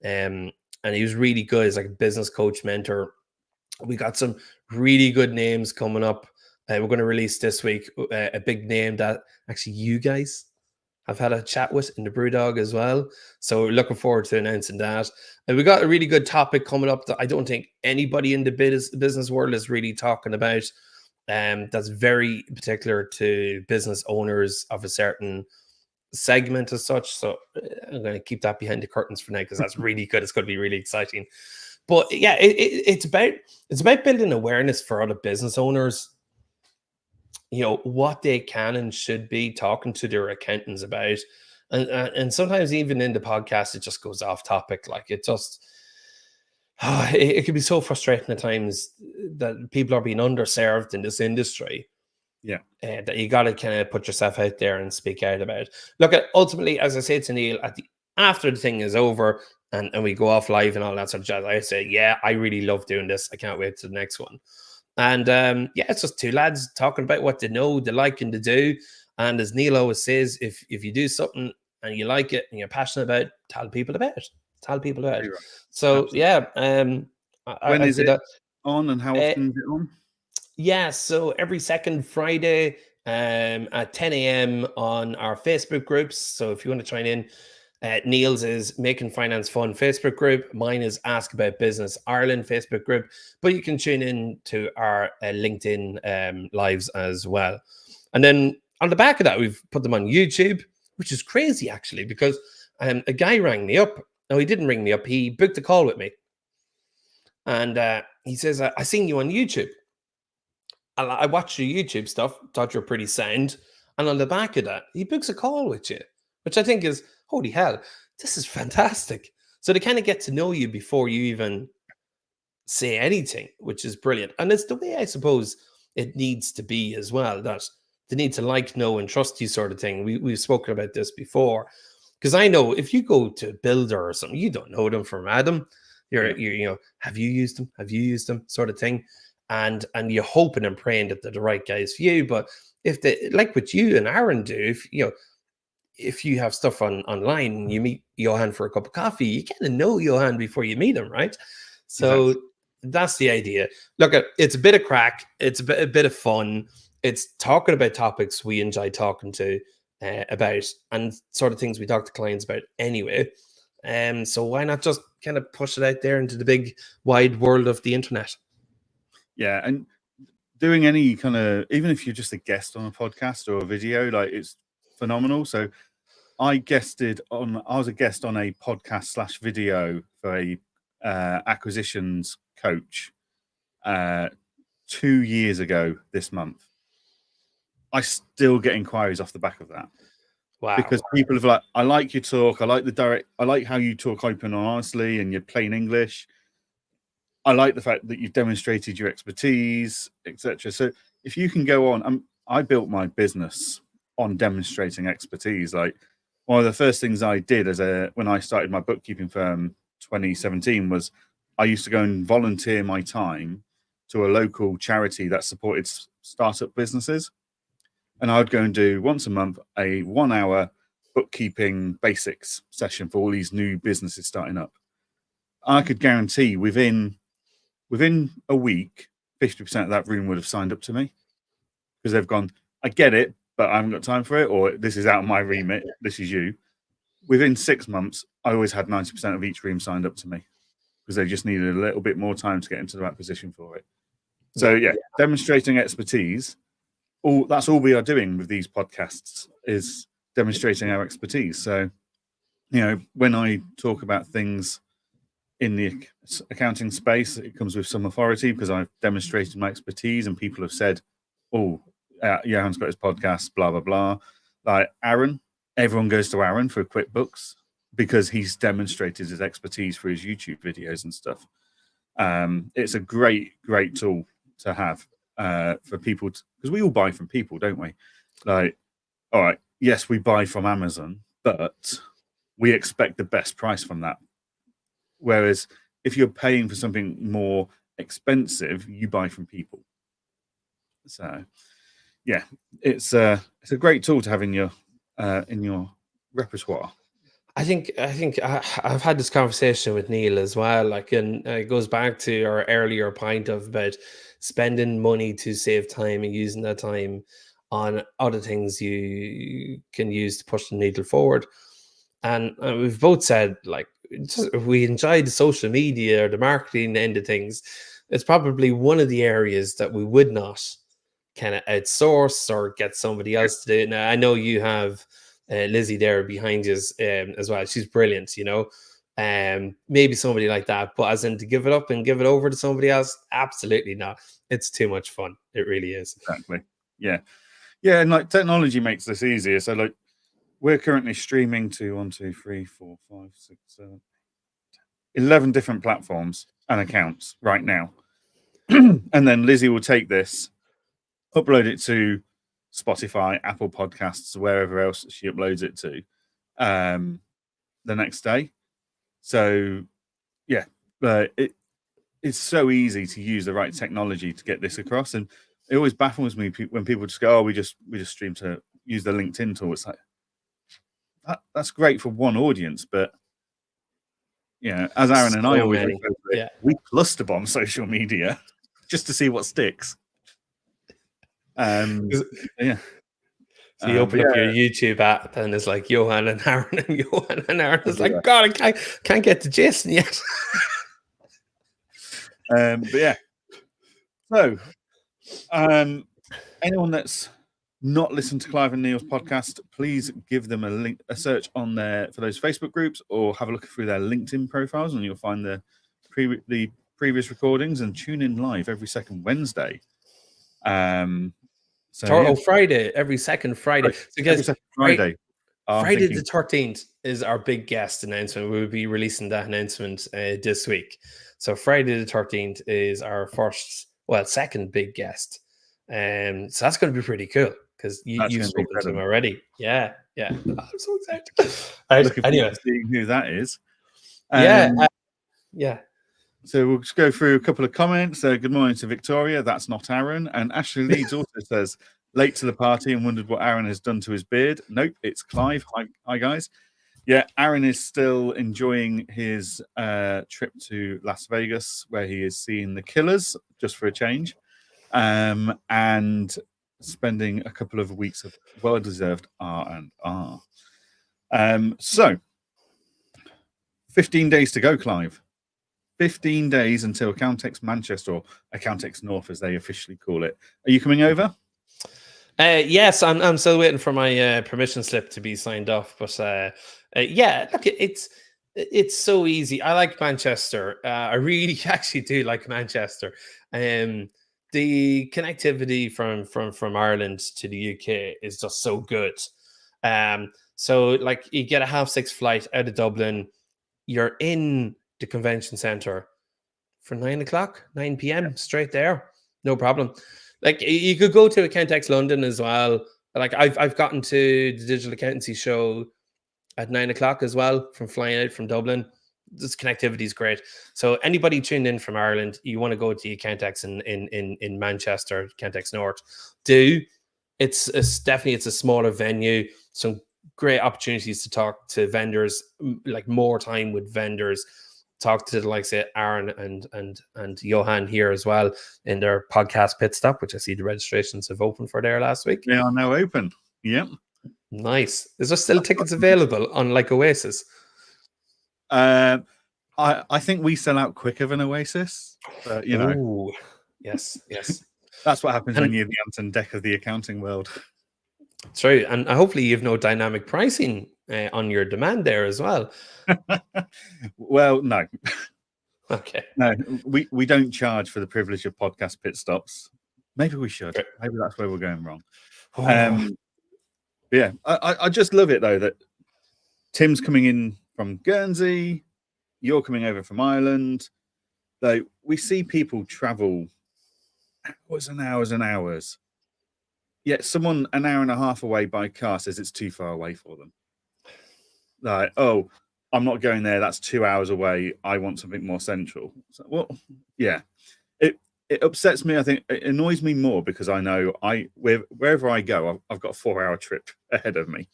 and he was really good. He's like a business coach, mentor. We got some really good names coming up. We're going to release this week a big name that actually you guys have had a chat with in the Brewdog as well. So we're looking forward to announcing that. And we got a really good topic coming up that I don't think anybody in the business world is really talking about. That's very particular to business owners of a certain segment as such. So I'm going to keep that behind the curtains for now, because that's really good. It's going to be really exciting. But yeah, it's about building awareness for other business owners, you know, what they can and should be talking to their accountants about. And sometimes even in the podcast, it just goes off topic. Like it just, it can be so frustrating at times that people are being underserved in this industry. Yeah. That you got to kind of put yourself out there and speak out about it. Look, ultimately, as I said to Neil, after the thing is over and we go off live and all that sort of jazz, I say, yeah, I really love doing this. I can't wait to the next one. And yeah, it's just two lads talking about what they know, they like, and they do. And as Neil always says, if you do something and you like it and you're passionate about it, tell people about it. Tell people about it. Right. So Absolutely. yeah, When I is did it on, and how uh, often is it on? yeah, so every second Friday at 10 a.m. on our Facebook groups. So if you want to join in, Neil's is Making Finance Fun Facebook group. Mine is Ask About Business Ireland Facebook group. But you can tune in to our LinkedIn lives as well. And then on the back of that, we've put them on YouTube, which is crazy actually, because a guy rang me up. No, he didn't ring me up. He booked a call with me. And he says, I seen you on YouTube. I watched your YouTube stuff, thought you were pretty sound. And on the back of that, he books a call with you, which I think is, holy hell, this is fantastic. So they kind of get to know you before you even say anything, which is brilliant. And it's the way I suppose it needs to be as well, that they need to like, know, and trust you sort of thing. We've spoken about this before. Because I know if you go to a builder or something, you don't know them from Adam. You're you know, have you used them? Have you used them? Sort of thing. And you're hoping and praying that they're the right guys for you. But if they, like what you and Aaron do, if you have stuff online and you meet Johann for a cup of coffee, you kind of know Johann before you meet him, right? So that's the idea. Look, it's a bit of crack. It's a bit of fun. It's talking about topics we enjoy talking to about, and sort of things we talk to clients about anyway. So why not just kind of push it out there into the big wide world of the internet? Yeah, and doing any kind of, even if you're just a guest on a podcast or a video, like, it's phenomenal. So I was a guest on a podcast / video for a acquisitions coach 2 years ago this month. I still get inquiries off the back of that. Wow. Because people have like, I like your talk, I like how you talk open and honestly, and you're plain English. I like the fact that you've demonstrated your expertise, etc. So if you can go on, I built my business on demonstrating expertise. Like, one of the first things I did when I started my bookkeeping firm 2017 was I used to go and volunteer my time to a local charity that supported startup businesses. And I'd go and do once a month a 1 hour bookkeeping basics session for all these new businesses starting up. I could guarantee within a week, 50% of that room would have signed up to me, because they've gone, I get it, but I haven't got time for it, or this is out of my remit. This is you. Within 6 months, I always had 90% of each room signed up to me, because they just needed a little bit more time to get into the right position for it. So yeah, demonstrating expertise. That's all we are doing with these podcasts, is demonstrating our expertise. So, when I talk about things in the accounting space, it comes with some authority because I've demonstrated my expertise, and people have said, oh, Johann's got his podcast, blah, blah, blah. Like Aaron, everyone goes to Aaron for QuickBooks because he's demonstrated his expertise for his YouTube videos and stuff. It's a great tool to have for people, because we all buy from people, don't we? Like, all right, yes, we buy from Amazon, but we expect the best price from that. Whereas if you're paying for something more expensive, you buy from people. So yeah, it's a great tool to have in your repertoire. I think I've had this conversation with Neil as well. Like, and it goes back to our earlier point about spending money to save time and using that time on other things you can use to push the needle forward. And we've both said, like, if we enjoy the social media or the marketing end of things, it's probably one of the areas that we would not kind of outsource or get somebody else to do it. Now, I know you have Lizzie there behind you as well. She's brilliant, maybe somebody like that. But as in to give it up and give it over to somebody else, absolutely not. It's too much fun. It really is. Exactly. Yeah. And like, technology makes this easier. So like, we're currently streaming to 1, 2, 3, 4, 5, 6, 7, 11 different platforms and accounts right now. And then Lizzie will take this, upload it to Spotify, Apple Podcasts, wherever else she uploads it to the next day. So yeah, it's so easy to use the right technology to get this across. And it always baffles me when people just go, oh, we just stream to use the LinkedIn tool. It's like, that's great for one audience, but as Aaron and I always refer to it, we cluster bomb social media just to see what sticks. Yeah. So you open up your YouTube app and it's like Johann and Aaron and Johann and Aaron. It's like, God, I can't get to Jason yet. But yeah. So, anyone that's not listened to Clive and Neil's podcast, please give them a search on there for those Facebook groups, or have a look through their LinkedIn profiles, and you'll find the previous recordings, and tune in live every second Wednesday. Friday, every second Friday. So guys, Friday. Friday the 13th is our big guest announcement. We will be releasing that announcement this week. So Friday the 13th is our second big guest. So that's going to be pretty cool because you've spoken to him already. Yeah. I'm so excited. Anyway, seeing who that is. Yeah. So we'll just go through a couple of comments. Good morning to Victoria. That's not Aaron. And Ashley Leeds also says, late to the party and wondered what Aaron has done to his beard. Nope, it's Clive. Hi guys. Yeah, Aaron is still enjoying his trip to Las Vegas, where he is seeing the Killers, just for a change, and spending a couple of weeks of well-deserved R&R. So, 15 days to go, Clive. 15 days until Accountex Manchester, or Accountex North, as they officially call it. Are you coming over? Yes, I'm still waiting for my permission slip to be signed off. But look, it's so easy. I like Manchester. I really actually do like Manchester. The connectivity from Ireland to the UK is just so good. So like you get a 6:30 flight out of Dublin, you're in the convention center for 9 p.m. straight there, no problem. Like you could go to Accountex London as well. Like I've gotten to the digital accountancy show at 9:00 as well from flying out from Dublin. This connectivity is great. So anybody tuned in from Ireland, you want to go to Accountex in Manchester, Accountex North, do. It's definitely a smaller venue. Some great opportunities to talk to vendors, like more time with vendors. Talk to the likes of Aaron and Johann here as well in their podcast Pit Stop, which I see the registrations have opened for there last week. They are now open. Yep. Nice. Is there still tickets available on like Oasis? I think we sell out quicker than Oasis. But, Ooh, yes. That's what happens when you're the Anton Deck of the accounting world. True, and hopefully you have no dynamic pricing on your demand there as well. Well, no. Okay. No, we don't charge for the privilege of podcast pit stops. Maybe we should. Right. Maybe that's where we're going wrong. Yeah, I just love it though that Tim's coming in from Guernsey, you're coming over from Ireland. Like we see people travel hours and hours and hours. Yet someone an hour and a half away by car says it's too far away for them. Like, oh, I'm not going there. That's 2 hours away. I want something more central. So, well, yeah, it upsets me. I think it annoys me more because I know wherever I go, I've got a 4-hour trip ahead of me,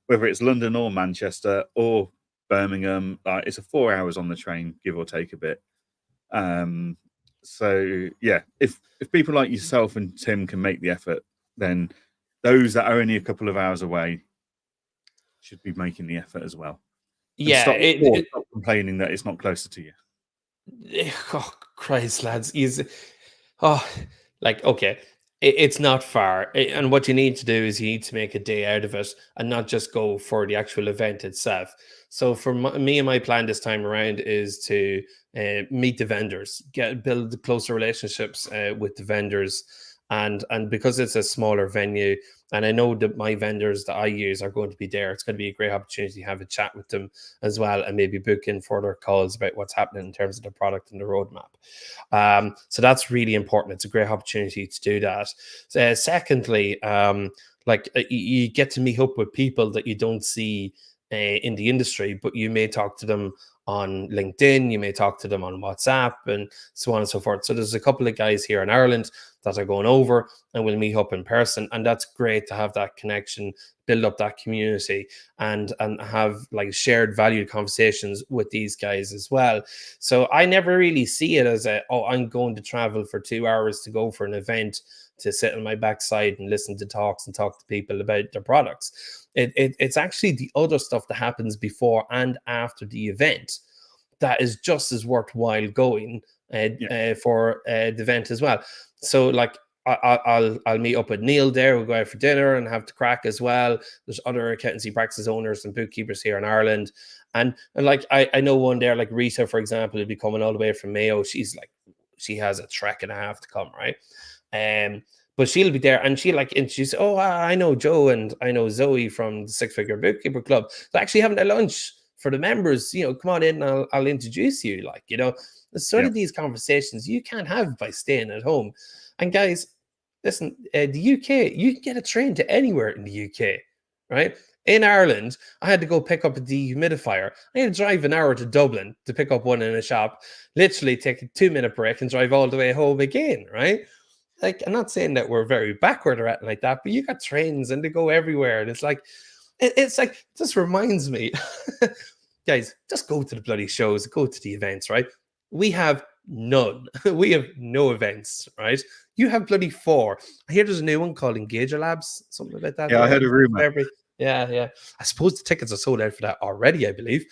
whether it's London or Manchester or Birmingham. It's a 4 hours on the train, give or take a bit. So yeah, if people like yourself and Tim can make the effort, then those that are only a couple of hours away should be making the effort as well. Yeah, stop complaining that it's not closer to you. Oh Christ, lads! Okay, it's not far, and what you need to do is you need to make a day out of it and not just go for the actual event itself. So for me and my plan this time around is to meet the vendors, build closer relationships with the vendors. And because it's a smaller venue, and I know that my vendors that I use are going to be there, it's going to be a great opportunity to have a chat with them as well, and maybe book in further calls about what's happening in terms of the product and the roadmap. So that's really important. It's a great opportunity to do that. Secondly, you get to meet up with people that you don't see in the industry, but you may talk to them on LinkedIn, you may talk to them on WhatsApp, and so on and so forth. So there's a couple of guys here in Ireland that are going over, and we'll meet up in person, and that's great to have that connection, build up that community, and have like shared valued conversations with these guys as well. So I never really see it as I'm going to travel for 2 hours to go for an event to sit on my backside and listen to talks and talk to people about their products. It's actually the other stuff that happens before and after the event that is just as worthwhile going for the event as well. So like I'll meet up with Neil there. We'll go out for dinner and have the crack as well. There's other accountancy practice owners and bookkeepers here in Ireland. And like I know one there, like Rita, for example, will be coming all the way from Mayo. She has a trek and a half to come, right? But she'll be there, and she'll like introduce, oh, I know Joe and I know Zoe from the Six Figure Bookkeeper Club. So actually having a lunch for the members, come on in and I'll introduce you. Like, there's sort of these conversations you can't have by staying at home. And guys, listen, the UK, you can get a train to anywhere in the UK, right? In Ireland, I had to go pick up a dehumidifier. I had to drive an hour to Dublin to pick up one in a shop, literally take a 2-minute break and drive all the way home again, right? Like, I'm not saying that we're very backward or anything like that, but you got trains and they go everywhere. And it's like, this reminds me, guys, just go to the bloody shows, go to the events, right? We have none. We have no events, right? You have bloody 4. I hear there's a new one called Engager Labs, something like that. Yeah, I heard a rumor. Yeah. I suppose the tickets are sold out for that already, I believe.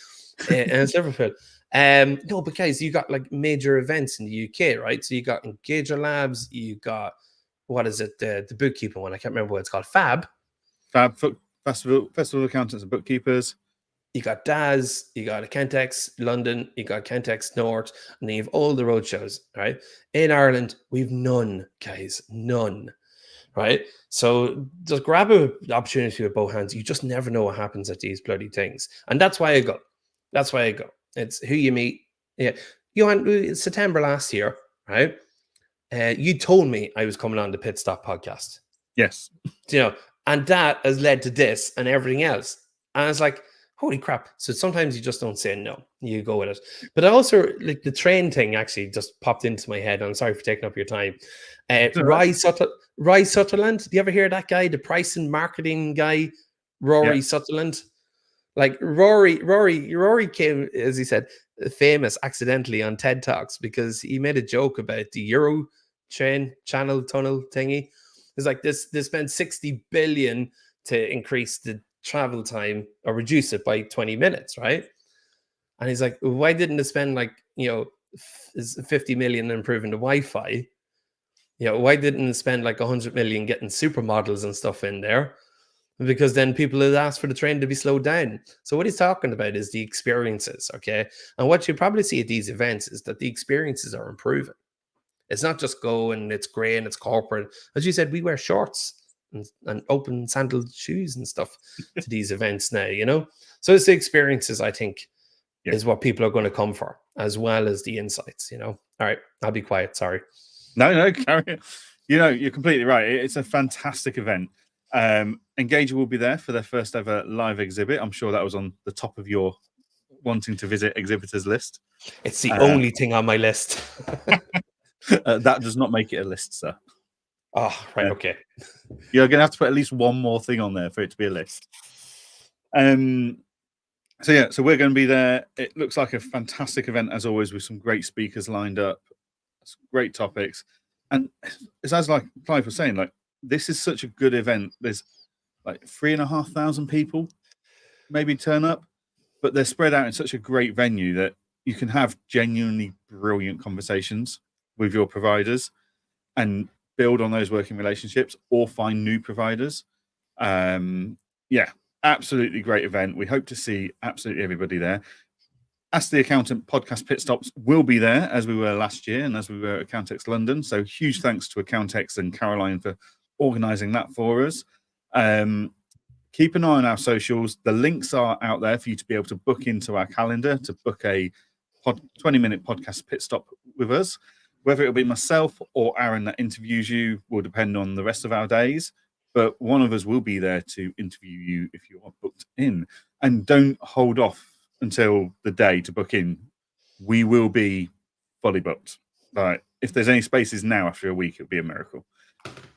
And it's Liverpool. No, but guys, you got like major events in the UK, right? So you got Engager Labs, you got what is it, the bookkeeping one? I can't remember what it's called. Fab Festival of Accountants and Bookkeepers. You got DAS, you got Accountex London, you got Accountex North, and then you have all the road shows, right? In Ireland, we've none, guys, none, right? So just grab an opportunity with both hands. You just never know what happens at these bloody things, and that's why I go. It's who you meet. Yeah, Johann, September last year, right? You told me I was coming on the Pit Stop podcast. Yes. And that has led to this and everything else. And I was like, holy crap. So sometimes you just don't say no. You go with it. But also, like, the train thing actually just popped into my head. I'm sorry for taking up your time. Rye Sutherland. Do you ever hear that guy? The price and marketing guy, Rory Sutherland. Like Rory came, as he said, famous accidentally on TED Talks because he made a joke about the Euro channel tunnel thingy. It's like they spent 60 billion to increase the travel time or reduce it by 20 minutes, right? And he's like, why didn't they spend 50 million improving the Wi-Fi? Why didn't they spend 100 million getting supermodels and stuff in there? Because then people would ask for the train to be slowed down. So what he's talking about is the experiences, okay? And what you probably see at these events is that the experiences are improving. It's not just go and it's grey and it's corporate. As you said, we wear shorts and open sandaled shoes and stuff to these events now, So it's the experiences, I think, is what people are going to come for, as well as the insights, All right, I'll be quiet. Sorry. No, carry on. You're completely right. It's a fantastic event. Engager will be there for their first ever live exhibit. I'm sure that was on the top of your wanting to visit exhibitors list. It's the only thing on my list. That does not make it a list, sir. Oh, right. Okay. You're going to have to put at least one more thing on there for it to be a list. So we're going to be there. It looks like a fantastic event, as always, with some great speakers lined up, some great topics. And it's as like Clive was saying, this is such a good event. There's 3,500 people maybe turn up, but they're spread out in such a great venue that you can have genuinely brilliant conversations with your providers and build on those working relationships or find new providers. Absolutely great event. We hope to see absolutely everybody there. Ask the Accountant podcast pit stops will be there as we were last year and as we were at Accountex London. So huge thanks to Accountex and Caroline for organising that for us. Keep an eye on our socials. The links are out there for you to be able to book into our calendar to book a 20-minute podcast pit stop with us. Whether it'll be myself or Aaron that interviews you will depend on the rest of our days, but one of us will be there to interview you if you are booked in. And don't hold off until the day to book in, we will be fully booked. Like, if there's any spaces now after a week, it would be a miracle.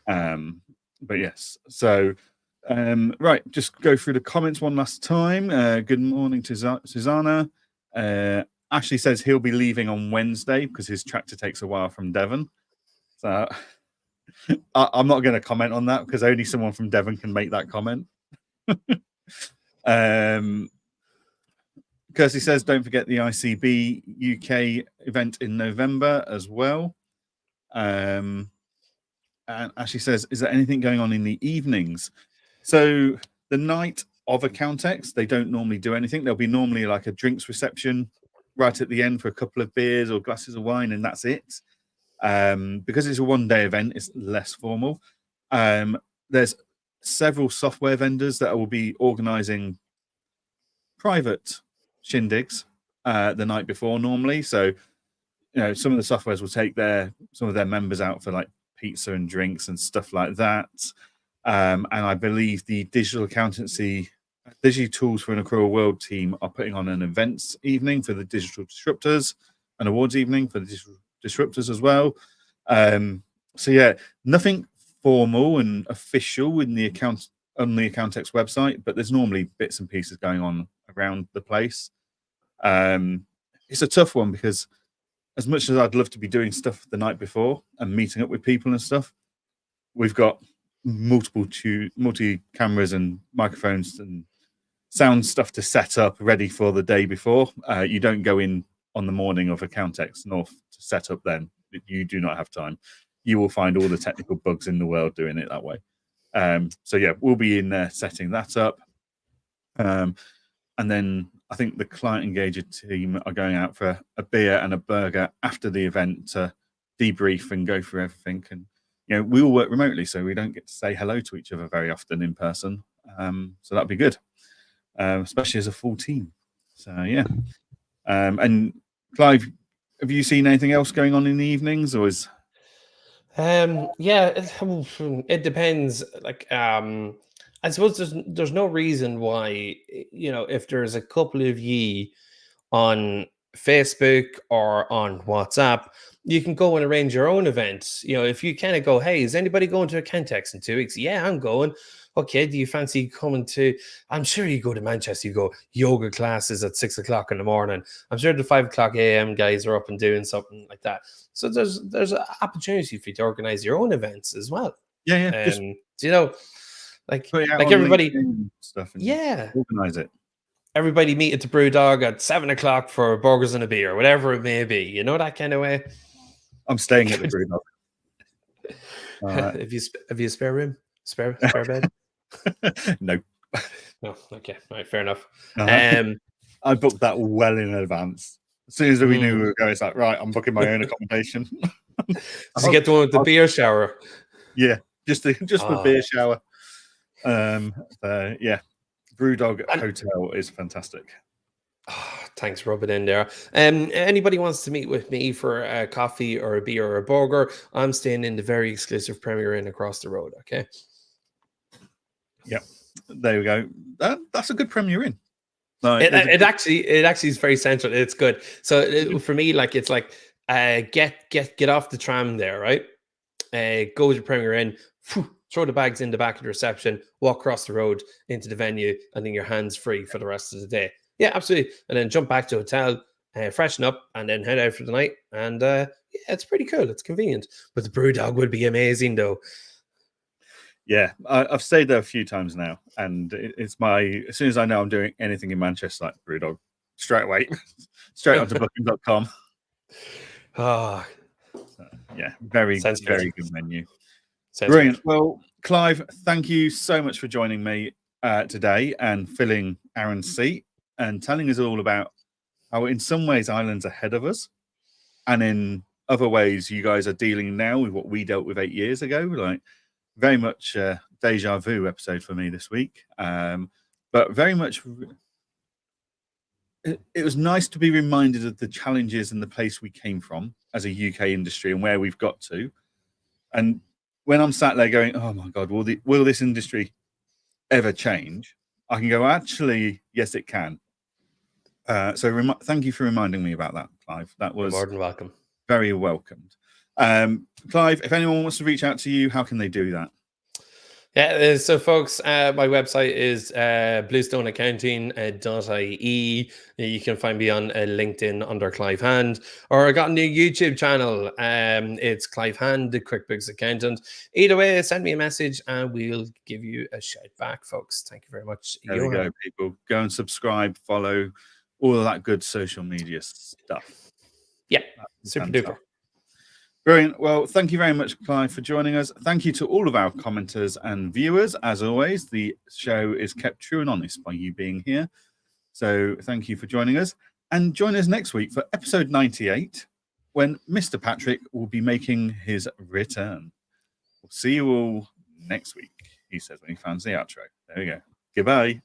But yes, so right, just go through the comments one last time. Good morning to Susanna. Ashley says he'll be leaving on Wednesday because his tractor takes a while from Devon. So I'm not going to comment on that because only someone from Devon can make that comment. Kirsty says, don't forget the ICB UK event in November as well. And Ashley says, is there anything going on in the evenings? So the night of a Countex, they don't normally do anything. There'll be normally like a drinks reception right at the end for a couple of beers or glasses of wine, and that's it. Because it's a one-day event, it's less formal. There's several software vendors that will be organizing private shindigs the night before normally. So, some of the softwares will take some of their members out for like pizza and drinks and stuff like that. And I believe the digital tools for an Accrual World team are putting on an events evening for the digital disruptors, an awards evening for the digital disruptors as well. So yeah, nothing formal and official on the Accountex website, but there's normally bits and pieces going on around the place. It's a tough one because as much as I'd love to be doing stuff the night before and meeting up with people and stuff, we've got multi cameras and microphones and sound stuff to set up ready for the day before. You don't go in on the morning of a Countex North to set up then. You do not have time. You will find all the technical bugs in the world doing it that way. So yeah, we'll be in there setting that up. And then I think the client engager team are going out for a beer and a burger after the event to debrief and go through everything. And we all work remotely, so we don't get to say hello to each other very often in person. So that'd be good, especially as a full team. So yeah. And Clive, have you seen anything else going on in the evenings, or is? It depends. Like, I suppose there's no reason why, if there's a couple of ye on Facebook or on WhatsApp, you can go and arrange your own events. If you kind of go, hey, is anybody going to a Kentex in 2 weeks? Yeah, I'm going. Okay, do you fancy coming to? I'm sure you go to Manchester. You go yoga classes at 6 o'clock in the morning. I'm sure the 5 o'clock a.m. guys are up and doing something like that. So there's an opportunity for you to organize your own events as well. Yeah. Like everybody stuff. And yeah, organize it. Everybody meet at the Brewdog at 7 o'clock for burgers and a beer, whatever it may be. That kind of way. I'm staying at the Brewdog. Have you a spare room? Spare bed? No. No. Okay. All right. Fair enough. I booked that well in advance. As soon as we knew we were going, it's like, right, I'm booking my own accommodation. Does he get the one with the beer shower? Yeah, just the beer shower. Yeah, Brewdog Hotel is fantastic. Oh, thanks, rub it in there. Anybody wants to meet with me for a coffee or a beer or a burger, I'm staying in the very exclusive Premier Inn across the road. Okay. Yeah, there we go. That's a good Premier Inn. It actually is very central. It's good. So for me, like it's like get off the tram there, right? Go to Premier Inn, throw the bags in the back of the reception, walk across the road into the venue, and then your hands free for the rest of the day. Yeah, absolutely. And then jump back to the hotel, freshen up, and then head out for the night. And yeah, it's pretty cool. It's convenient. But the Brewdog would be amazing, though. Yeah, I've stayed there a few times now, and it's as soon as I know I'm doing anything in Manchester, like Brewdog, straight away, straight onto booking.com. Oh, yeah, very good menu. Sounds brilliant. Good. Well, Clive, thank you so much for joining me today and filling Aaron's seat and telling us all about how, in some ways, Ireland's ahead of us, and in other ways, you guys are dealing now with what we dealt with 8 years ago. Like, very much deja vu episode for me this week, but very much. It was nice to be reminded of the challenges and the place we came from as a UK industry and where we've got to. And when I'm sat there going, "Oh my God, will this industry ever change?" I can go, "Actually, yes, it can." Thank you for reminding me about that, Clive. That was You're more than welcome. very welcomed. Clive, if anyone wants to reach out to you, how can they do that? Yeah, so folks, my website is bluestoneaccounting.ie. You can find me on LinkedIn under Clive Hand, or I got a new YouTube channel. It's Clive Hand, the QuickBooks accountant. Either way, send me a message and we'll give you a shout back, folks. Thank you very much. There we go, people. Go and subscribe, follow, all of that good social media stuff. Yeah, super duper. Brilliant. Well, thank you very much, Clive, for joining us. Thank you to all of our commenters and viewers. As always, the show is kept true and honest by you being here. So thank you for joining us. And join us next week for episode 98, when Mr. Patrick will be making his return. We'll see you all next week, he says when he finds the outro. There we go. Goodbye.